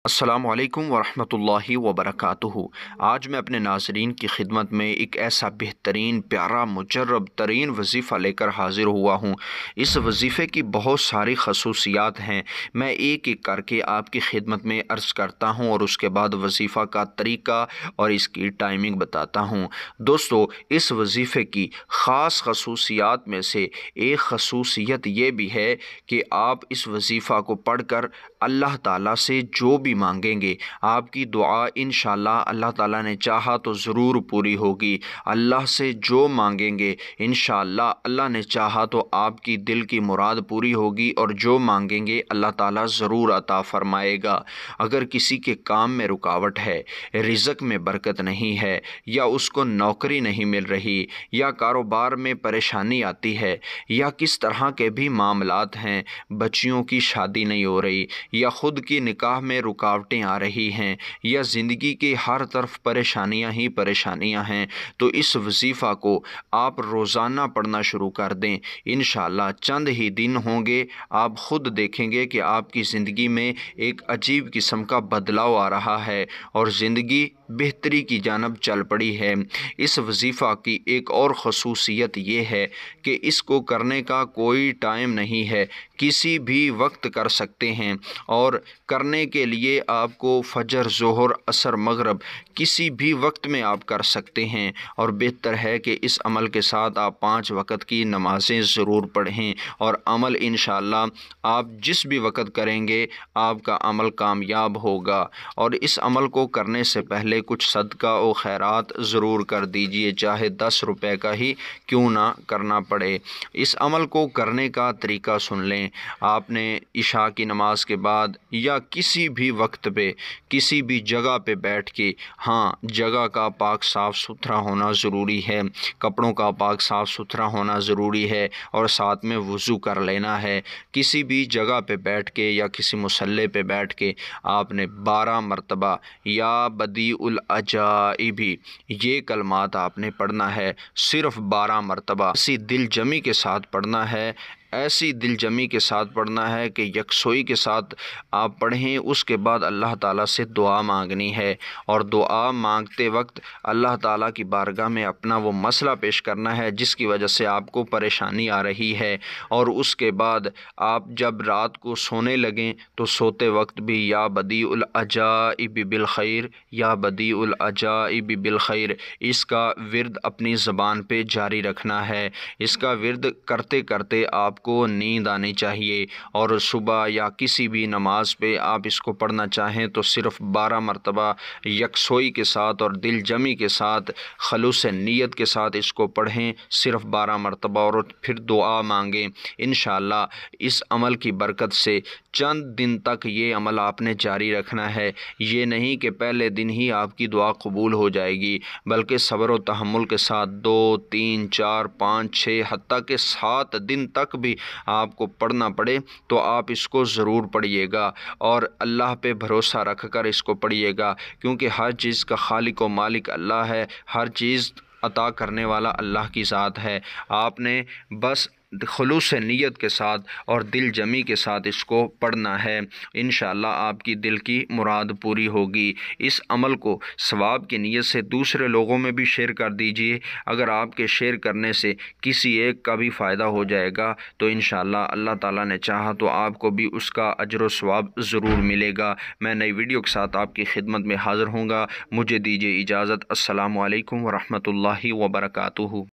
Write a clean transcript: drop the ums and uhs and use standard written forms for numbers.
السلام علیکم ورحمۃ اللہ وبرکاتہ۔ آج میں اپنے ناظرین کی خدمت میں ایک ایسا بہترین پیارا مجرب ترین وظیفہ لے کر حاضر ہوا ہوں۔ اس وظیفے کی بہت ساری خصوصیات ہیں، میں ایک ایک کر کے آپ کی خدمت میں عرض کرتا ہوں اور اس کے بعد وظیفہ کا طریقہ اور اس کی ٹائمنگ بتاتا ہوں۔ دوستو، اس وظیفے کی خاص خصوصیات میں سے ایک خصوصیت یہ بھی ہے کہ آپ اس وظیفہ کو پڑھ کر اللہ تعالیٰ سے جو بھی مانگیں گے، آپ کی دعا انشاءاللہ اللہ تعالیٰ نے چاہا تو ضرور پوری ہوگی۔ اللہ سے جو مانگیں گے انشاءاللہ اللہ نے چاہا تو آپ کی دل کی مراد پوری ہوگی، اور جو مانگیں گے اللہ تعالیٰ ضرور عطا فرمائے گا۔ اگر کسی کے کام میں رکاوٹ ہے، رزق میں برکت نہیں ہے، یا اس کو نوکری نہیں مل رہی، یا کاروبار میں پریشانی آتی ہے، یا کس طرح کے بھی معاملات ہیں، بچیوں کی شادی نہیں ہو رہی، یا خود کی نکاح میں رکاوٹیں آ رہی ہیں، یا زندگی کی ہر طرف پریشانیاں ہی پریشانیاں ہیں، تو اس وظیفہ کو آپ روزانہ پڑھنا شروع کر دیں۔ انشاءاللہ چند ہی دن ہوں گے، آپ خود دیکھیں گے کہ آپ کی زندگی میں ایک عجیب قسم کا بدلاؤ آ رہا ہے اور زندگی بہتری کی جانب چل پڑی ہے۔ اس وظیفہ کی ایک اور خصوصیت یہ ہے کہ اس کو کرنے کا کوئی ٹائم نہیں ہے، کسی بھی وقت کر سکتے ہیں، اور کرنے کے لیے آپ کو فجر، ظہر، عصر، مغرب کسی بھی وقت میں آپ کر سکتے ہیں، اور بہتر ہے کہ اس عمل کے ساتھ آپ 5 وقت کی نمازیں ضرور پڑھیں، اور عمل انشاءاللہ آپ جس بھی وقت کریں گے آپ کا عمل کامیاب ہوگا۔ اور اس عمل کو کرنے سے پہلے کچھ صدقہ و خیرات ضرور کر دیجئے، چاہے 10 روپے کا ہی کیوں نہ کرنا پڑے۔ اس عمل کو کرنے کا طریقہ سن لیں۔ آپ نے عشاء کی نماز کے بعد یا کسی بھی وقت پہ کسی بھی جگہ پہ بیٹھ کے، ہاں جگہ کا پاک صاف ستھرا ہونا ضروری ہے، کپڑوں کا پاک صاف ستھرا ہونا ضروری ہے، اور ساتھ میں وضو کر لینا ہے۔ کسی بھی جگہ پہ بیٹھ کے یا کسی مصلی پہ بیٹھ کے آپ نے 12 مرتبہ یا بدیع العجائب یہ کلمات آپ نے پڑھنا ہے، صرف 12 مرتبہ، اسی دل جمی کے ساتھ پڑھنا ہے، ایسی دل جمی کے ساتھ پڑھنا ہے کہ یکسوئی کے ساتھ آپ پڑھیں۔ اس کے بعد اللہ تعالیٰ سے دعا مانگنی ہے، اور دعا مانگتے وقت اللہ تعالیٰ کی بارگاہ میں اپنا وہ مسئلہ پیش کرنا ہے جس کی وجہ سے آپ کو پریشانی آ رہی ہے، اور اس کے بعد آپ جب رات کو سونے لگیں تو سوتے وقت بھی یا بدیع العجائب بالخیر، یا بدیع العجائب بالخیر، اس کا ورد اپنی زبان پہ جاری رکھنا ہے۔ اس کا ورد کرتے کرتے آپ کو نیند آنی چاہیے، اور صبح یا کسی بھی نماز پہ آپ اس کو پڑھنا چاہیں تو صرف 12 مرتبہ یکسوئی کے ساتھ اور دل جمی کے ساتھ خلوص نیت کے ساتھ اس کو پڑھیں، صرف 12 مرتبہ، اور پھر دعا مانگیں۔ انشاءاللہ اس عمل کی برکت سے چند دن تک یہ عمل آپ نے جاری رکھنا ہے۔ یہ نہیں کہ پہلے دن ہی آپ کی دعا قبول ہو جائے گی، بلکہ صبر و تحمل کے ساتھ 2، 3، 4، 5، 6، حتیٰ کہ 7 دن تک بھی آپ کو پڑھنا پڑے تو آپ اس کو ضرور پڑھیے گا، اور اللہ پہ بھروسہ رکھ کر اس کو پڑھیے گا، کیونکہ ہر چیز کا خالق و مالک اللہ ہے، ہر چیز عطا کرنے والا اللہ کی ذات ہے۔ آپ نے بس خلوص نیت کے ساتھ اور دل جمی کے ساتھ اس کو پڑھنا ہے، انشاءاللہ آپ کی دل کی مراد پوری ہوگی۔ اس عمل کو ثواب کی نیت سے دوسرے لوگوں میں بھی شیئر کر دیجئے۔ اگر آپ کے شیئر کرنے سے کسی ایک کا بھی فائدہ ہو جائے گا تو انشاءاللہ اللہ تعالیٰ نے چاہا تو آپ کو بھی اس کا اجر و ثواب ضرور ملے گا۔ میں نئی ویڈیو کے ساتھ آپ کی خدمت میں حاضر ہوں گا، مجھے دیجیے اجازت۔ السلام علیکم ورحمۃ اللہ وبرکاتہ۔